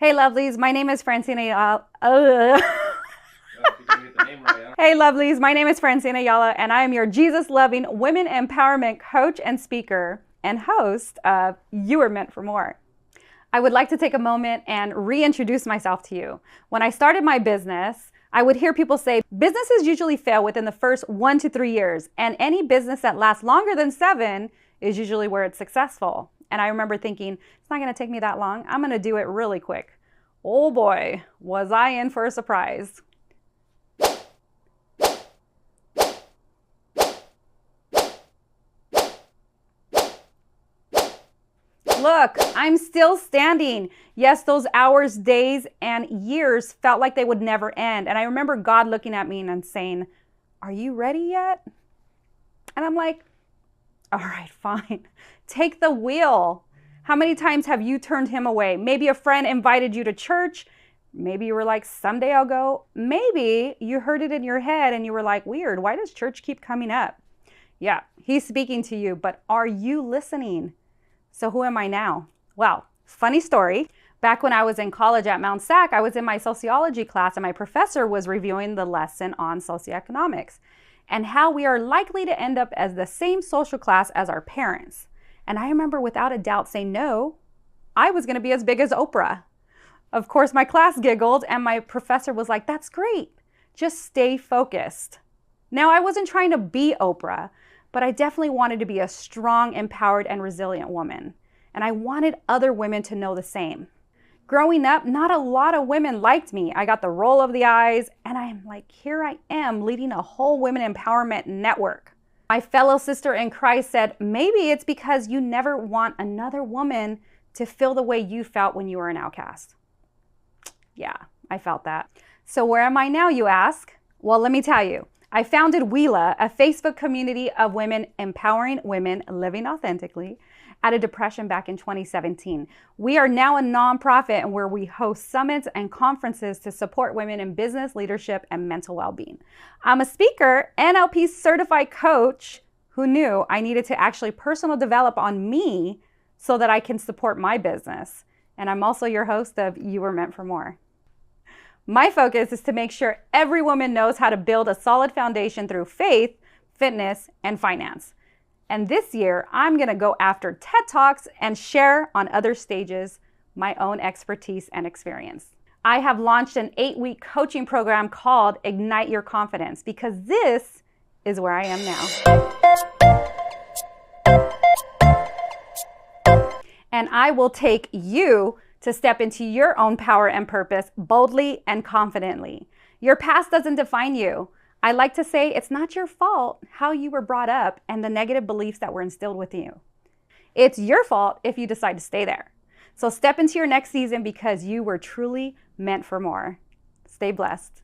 Hey lovelies, my name is Francina Yala. Hey lovelies, my name is Francina Yala and I am your Jesus-loving women empowerment coach and speaker and host of You Were Meant for More. I would like to take a moment and reintroduce myself to you. When I started my business, I would hear people say businesses usually fail within the first 1 to 3 years, and any business that lasts longer than 7 is usually where it's successful. And I remember thinking, it's not going to take me that long. I'm going to do it really quick. Oh boy, was I in for a surprise. Look, I'm still standing. Yes, those hours, days, and years felt like they would never end. And I remember God looking at me and saying, are you ready yet? And I'm like, all right, fine. Take the wheel. How many times have you turned him away? Maybe a friend invited you to church. Maybe you were like, someday I'll go. Maybe you heard it in your head and you were like, weird, why does church keep coming up? Yeah, he's speaking to you, but are you listening? So who am I now? Well, funny story. Back when I was in college at Mount SAC, I was in my sociology class and my professor was reviewing the lesson on socioeconomics and how we are likely to end up as the same social class as our parents. And I remember without a doubt saying, no, I was going to be as big as Oprah. Of course, my class giggled and my professor was like, that's great. Just stay focused. Now, I wasn't trying to be Oprah, but I definitely wanted to be a strong, empowered, and resilient woman. And I wanted other women to know the same. Growing up, not a lot of women liked me. I got the roll of the eyes, and I'm like, here I am leading a whole women empowerment network. My fellow sister in Christ said, maybe it's because you never want another woman to feel the way you felt when you were an outcast. Yeah, I felt that. So where am I now, you ask? Well, let me tell you. I founded WELA, a Facebook community of women empowering women living authentically out of depression back in 2017. We are now a nonprofit where we host summits and conferences to support women in business, leadership, and mental well-being. I'm a speaker, NLP-certified coach. Who knew I needed to actually personal develop on me so that I can support my business. And I'm also your host of You Were Meant for More. My focus is to make sure every woman knows how to build a solid foundation through faith, fitness, and finance. And this year, I'm going to go after TED Talks and share on other stages my own expertise and experience. I have launched an 8-week coaching program called Ignite Your Confidence because this is where I am now. And I will take you to step into your own power and purpose boldly and confidently. Your past doesn't define you. I like to say it's not your fault how you were brought up and the negative beliefs that were instilled with you. It's your fault if you decide to stay there. So step into your next season because you were truly meant for more. Stay blessed.